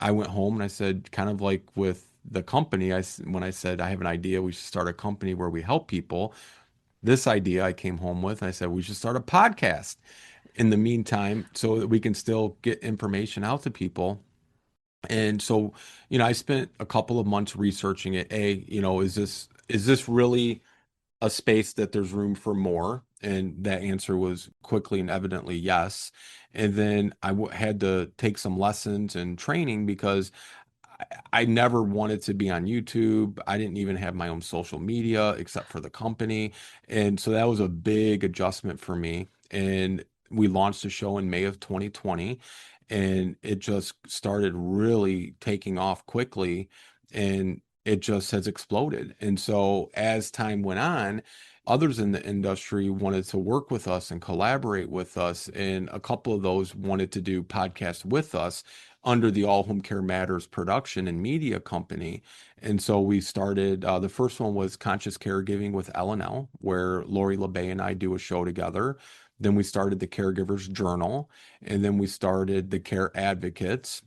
I went home and I said, kind of like with the company, when I said I have an idea, we should start a company where we help people. This idea I came home with, and I said we should start a podcast in the meantime so that we can still get information out to people. And so, I spent a couple of months researching it. Is this really a space that there's room for more? And that answer was quickly and evidently yes. And then had to take some lessons and training because I never wanted to be on YouTube. I didn't even have my own social media except for the company. And so that was a big adjustment for me. And we launched the show in May of 2020 and it just started really taking off quickly and it just has exploded. And so as time went on, others in the industry wanted to work with us and collaborate with us. And a couple of those wanted to do podcasts with us under the All Home Care Matters production and media company. And so we started, the first one was Conscious Caregiving with L&L, where Lori LeBay and I do a show together. Then we started the Caregivers Journal, and then we started the Care Advocates.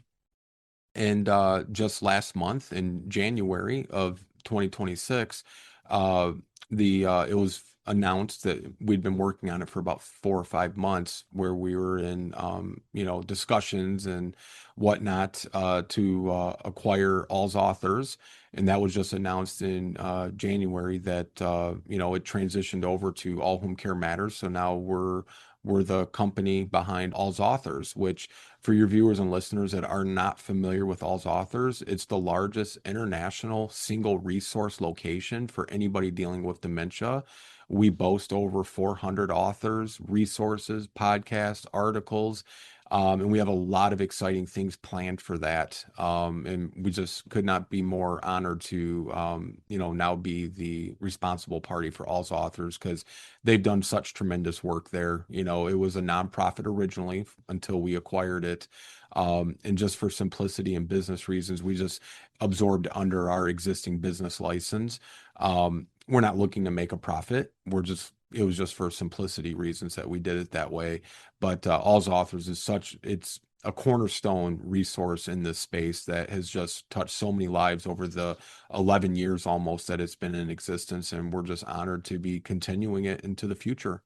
And just last month in January of 2026, uh, it was announced that we'd been working on it for about 4 or 5 months, where we were in discussions and whatnot to acquire All's Authors, and that was just announced in January that it transitioned over to All Home Care Matters. So now we're the company behind All's Authors, which for your viewers and listeners that are not familiar with All's Authors, it's the largest international single resource location for anybody dealing with dementia. We boast over 400 authors, resources, podcasts, articles, and we have a lot of exciting things planned for that. And we just could not be more honored to, now be the responsible party for All's Authors because they've done such tremendous work there. It was a nonprofit originally until we acquired it. And just for simplicity and business reasons, we just absorbed under our existing business license. We're not looking to make a profit. It was just for simplicity reasons that we did it that way. But All's Authors it's a cornerstone resource in this space that has just touched so many lives over the 11 years almost that it's been in existence. And we're just honored to be continuing it into the future.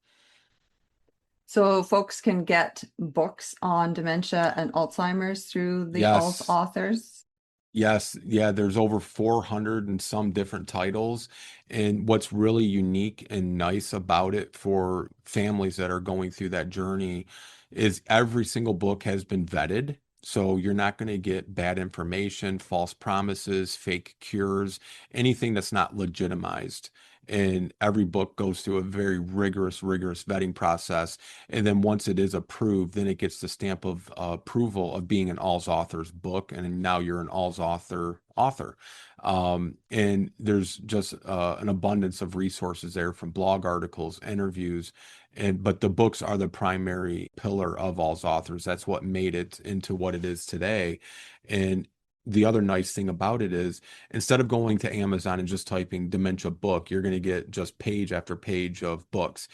So folks can get books on dementia and Alzheimer's through the Alz Yes. authors. Yes, yeah, there's over 400 and some different titles. And what's really unique and nice about it for families that are going through that journey is every single book has been vetted. So you're not going to get bad information, false promises, fake cures, anything that's not legitimized. And every book goes through a very rigorous vetting process. And then once it is approved, then it gets the stamp of approval of being an All's Authors book, and now you're an All's author. And there's just an abundance of resources there from blog articles, interviews, and but the books are the primary pillar of All's Authors. That's what made it into what it is today. And the other nice thing about it is instead of going to Amazon and just typing dementia book, you're going to get just page after page of books.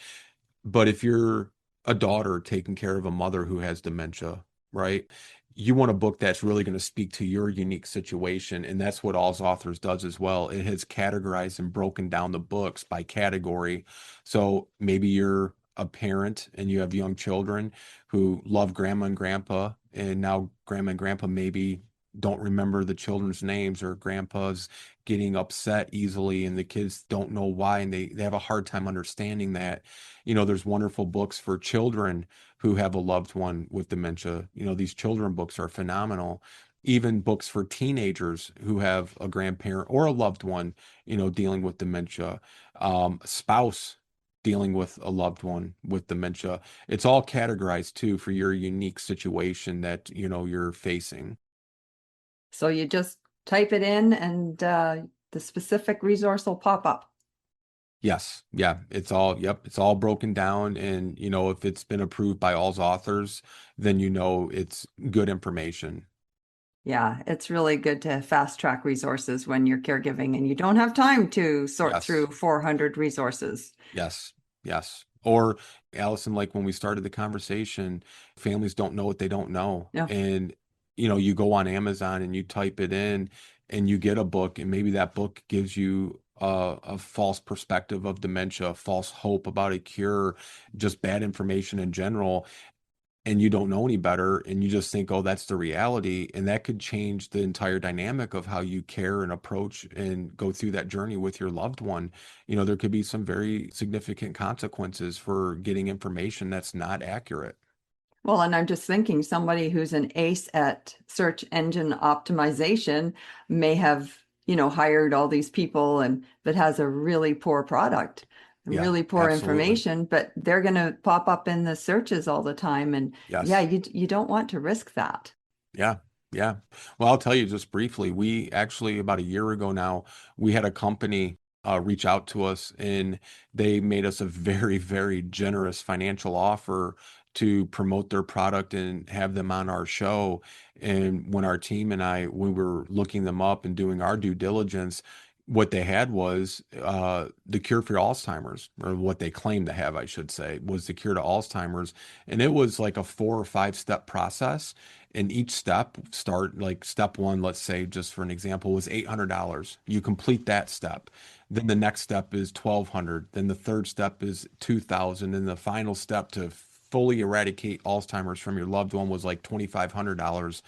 But if you're a daughter taking care of a mother who has dementia, right? You want a book that's really going to speak to your unique situation. And that's what All's Authors does as well. It has categorized and broken down the books by category. So maybe you're a parent and you have young children who love grandma and grandpa, and now grandma and grandpa maybe don't remember the children's names, or grandpa's getting upset easily and the kids don't know why, and they have a hard time understanding that. There's wonderful books for children who have a loved one with dementia. These children books are phenomenal. Even books for teenagers who have a grandparent or a loved one, dealing with dementia, spouse dealing with a loved one with dementia. It's all categorized too for your unique situation that, you're facing. So you just type it in and the specific resource will pop up. Yes. Yeah. Yep. It's all broken down. And, if it's been approved by All's Authors, then it's good information. Yeah, it's really good to fast track resources when you're caregiving and you don't have time to sort through Yes. 400 resources. Yes. Yes. Or Allison, like when we started the conversation, families don't know what they don't know. Yeah. And, you go on Amazon and you type it in and you get a book, and maybe that book gives you a false perspective of dementia, false hope about a cure, just bad information in general, and you don't know any better, and you just think, oh, that's the reality. And that could change the entire dynamic of how you care and approach and go through that journey with your loved one. There could be some very significant consequences for getting information that's not accurate. Well, and I'm just thinking somebody who's an ace at search engine optimization may have, hired all these people and but has a really poor product, Yeah, really poor absolutely. information, but they're going to pop up in the searches all the time. And yeah, Yes. you don't want to risk that. Yeah. Yeah. Well, I'll tell you just briefly, we actually, about a year ago now, we had a company reach out to us, and they made us a very generous financial offer to promote their product and have them on our show. And when our team and I, we were looking them up and doing our due diligence, what they had was the cure for Alzheimer's, or what they claimed to have, I should say, was the cure to Alzheimer's. And it was like a 4 or 5 step process, and each step one, let's say, just for an example, was $800. You complete that step, then the next step is 1,200, then the third step is 2,000, and the final step to fully eradicate Alzheimer's from your loved one was like $2,500.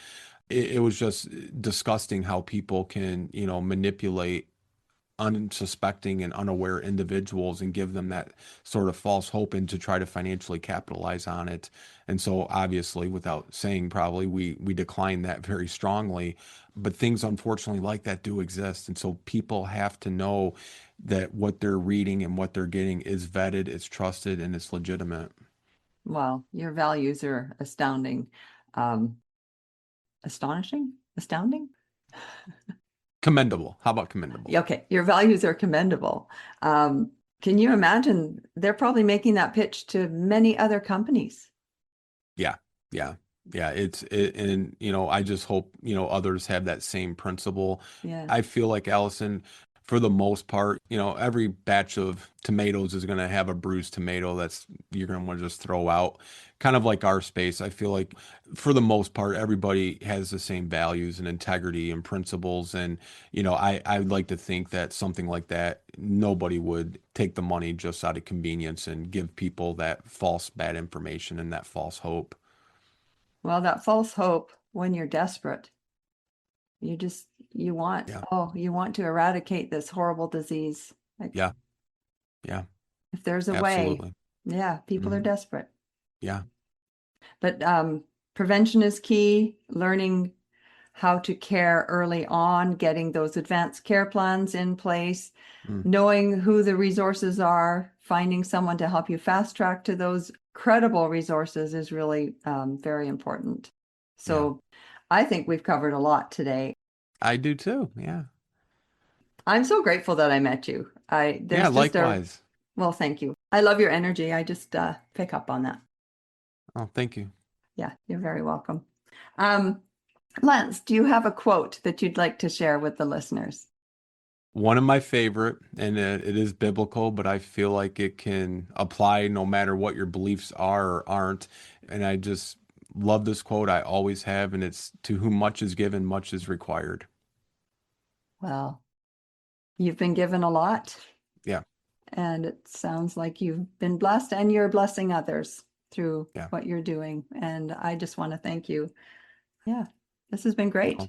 It was just disgusting how people can, manipulate unsuspecting and unaware individuals and give them that sort of false hope, and to try to financially capitalize on it. And so obviously, without saying, probably we decline that very strongly. But things unfortunately like that do exist. And so people have to know that what they're reading and what they're getting is vetted, it's trusted, and it's legitimate. Well, your values are astounding. Um, astounding. Commendable. How about commendable? Okay, your values are commendable. Can you imagine? They're probably making that pitch to many other companies. Yeah. Yeah. Yeah. And I just hope, others have that same principle. Yeah. I feel like, Allison, for the most part, every batch of tomatoes is going to have a bruised tomato that's you're going to want to just throw out. Kind of like our space. I feel like for the most part, everybody has the same values and integrity and principles. And, I would like to think that something like that, nobody would take the money just out of convenience and give people that false bad information and that false hope. Well, that false hope when you're desperate, you just, you want, Yeah. oh, you want to eradicate this horrible disease. Like, Yeah. Yeah. if there's a way, Absolutely. yeah, people are Hmm. desperate. Yeah. But prevention is key, learning how to care early on, getting those advanced care plans in place, Mm. knowing who the resources are, finding someone to help you fast track to those credible resources is really very important. Yeah. So I think we've covered a lot today. I do too. Yeah. I'm so grateful that I met you. Yeah. There's just a, Likewise. well, thank you. I love your energy. I just pick up on that. Oh, thank you. Yeah, you're very welcome. Um, Lance, do you have a quote that you'd like to share with the listeners? One of my favorite, and it is biblical, but I feel like it can apply no matter what your beliefs are or aren't. And I just love this quote. I always have, and it's to whom much is given, much is required. Well, you've been given a lot, Yeah. and it sounds like you've been blessed and you're blessing others through Yeah. what you're doing. And I just want to thank you. Yeah, this has been great. Well,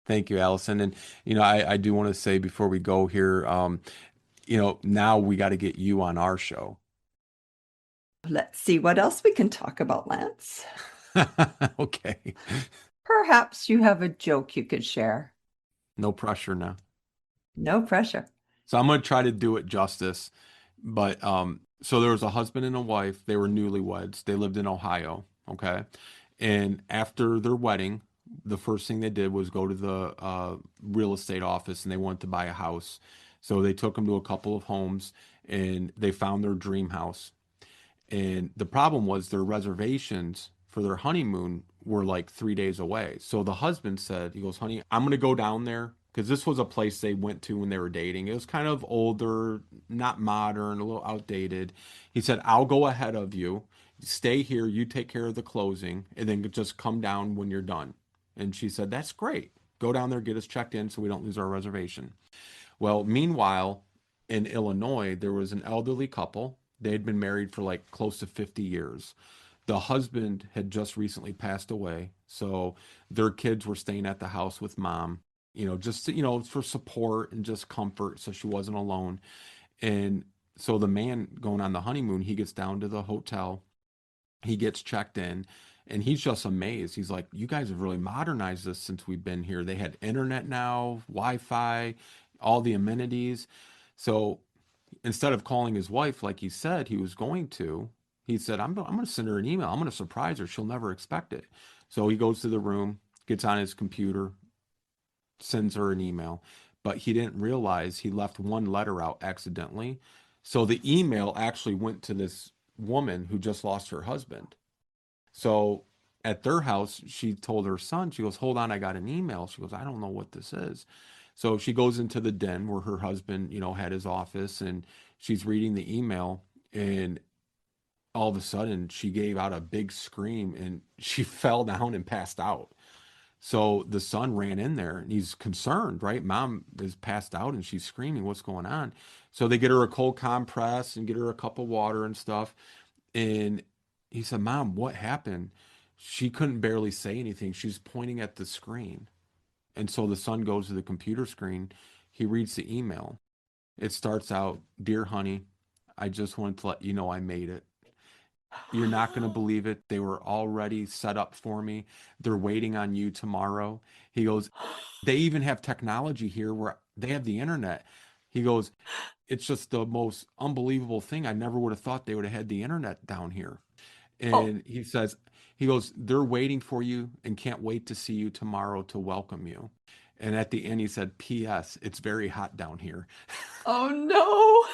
thank you, Allison. And, I do want to say before we go here, now we got to get you on our show. Let's see what else we can talk about, Lance. Okay. Perhaps you have a joke you could share. No pressure now. No pressure. So I'm going to try to do it justice. But so there was a husband and a wife. They were newlyweds. They lived in Ohio. Okay. And after their wedding, the first thing they did was go to the real estate office and they wanted to buy a house. So they took them to a couple of homes and they found their dream house. And the problem was their reservations for their honeymoon were like 3 days away. So the husband said, he goes, honey, I'm going to go down there because this was a place they went to when they were dating. It was kind of older, not modern, a little outdated. He said, I'll go ahead of you. Stay here. You take care of the closing and then just come down when you're done. And she said, that's great. Go down there, get us checked in so we don't lose our reservation. Well, meanwhile, in Illinois, there was an elderly couple. They had been married for like close to 50 years. The husband had just recently passed away, so their kids were staying at the house with mom, just for support and just comfort, so she wasn't alone. And so the man going on the honeymoon, he gets down to the hotel, he gets checked in, and he's just amazed. He's like, "You guys have really modernized this since we've been here. They had internet now, Wi-Fi, all the amenities." So instead of calling his wife like he said he was going to, he said, I'm going to send her an email. I'm going to surprise her. She'll never expect it. So he goes to the room, gets on his computer, sends her an email. But he didn't realize he left one letter out accidentally. So the email actually went to this woman who just lost her husband. So at their house, she told her son, she goes, hold on, I got an email. She goes, I don't know what this is. So she goes into the den where her husband, had his office and she's reading the email and all of a sudden she gave out a big scream and she fell down and passed out. So the son ran in there and he's concerned, right? Mom is passed out and she's screaming, what's going on? So they get her a cold compress and get her a cup of water and stuff. And he said, Mom, what happened? She couldn't barely say anything. She's pointing at the screen. And so the son goes to the computer screen. He reads the email. It starts out, Dear honey, I just wanted to let you know I made it. You're not going to believe it. They were already set up for me. They're waiting on you tomorrow. He goes, they even have technology here where they have the internet. He goes, it's just the most unbelievable thing. I never would have thought they would have had the internet down here. Oh, And he goes, they're waiting for you and can't wait to see you tomorrow to welcome you. And at the end, he said, P.S. It's very hot down here. oh no.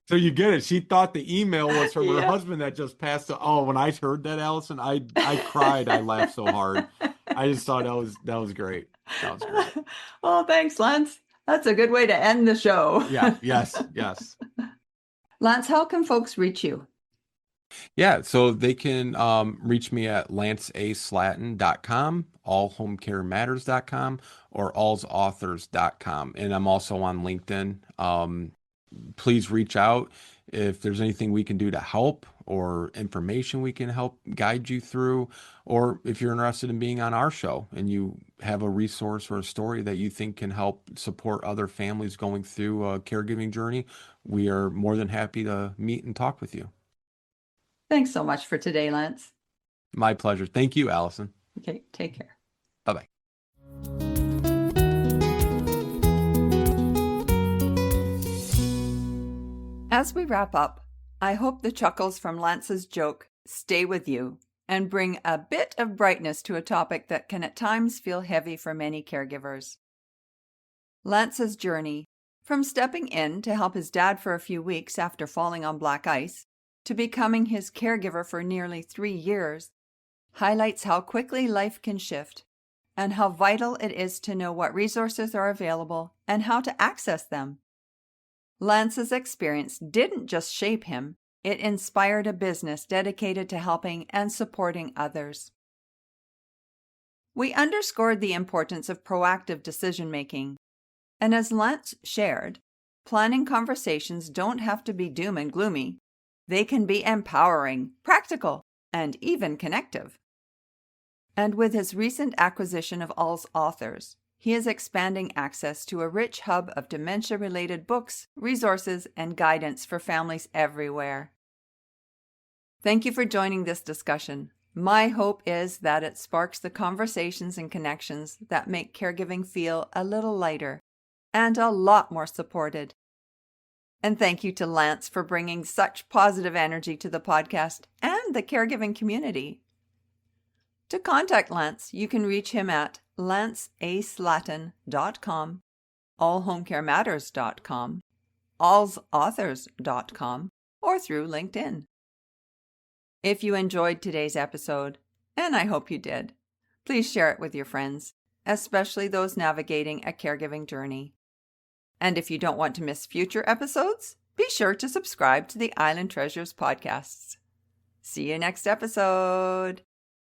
So you get it. She thought the email was from her Yeah. husband that just passed. Oh, when I heard that, Allison, I cried. I laughed so hard. I just thought that was great. Sounds great. Well, thanks, Lance. That's a good way to end the show. Yeah, yes, yes. Lance, how can folks reach you? Yeah, so they can reach me at lanceaslatton.com, allhomecarematters.com, or allsauthors.com. And I'm also on LinkedIn. Please reach out if there's anything we can do to help or information we can help guide you through, or if you're interested in being on our show and you have a resource or a story that you think can help support other families going through a caregiving journey, we are more than happy to meet and talk with you. Thanks so much for today, Lance. My pleasure. Thank you, Allison. Okay, take care. Bye-bye. As we wrap up, I hope the chuckles from Lance's joke stay with you and bring a bit of brightness to a topic that can at times feel heavy for many caregivers. Lance's journey, from stepping in to help his dad for a few weeks after falling on black ice, to becoming his caregiver for nearly 3 years, highlights how quickly life can shift and how vital it is to know what resources are available and how to access them. Lance's experience didn't just shape him, it inspired a business dedicated to helping and supporting others. We underscored the importance of proactive decision-making, and as Lance shared, planning conversations don't have to be doom and gloomy. They can be empowering, practical, and even connective. And with his recent acquisition of All's Authors, he is expanding access to a rich hub of dementia-related books, resources, and guidance for families everywhere. Thank you for joining this discussion. My hope is that it sparks the conversations and connections that make caregiving feel a little lighter and a lot more supported. And thank you to Lance for bringing such positive energy to the podcast and the caregiving community. To contact Lance, you can reach him at lanceaslatton.com, allhomecarematters.com, allsauthors.com, or through LinkedIn. If you enjoyed today's episode, and I hope you did, please share it with your friends, especially those navigating a caregiving journey. And if you don't want to miss future episodes, be sure to subscribe to the Island Treasures podcasts. See you next episode.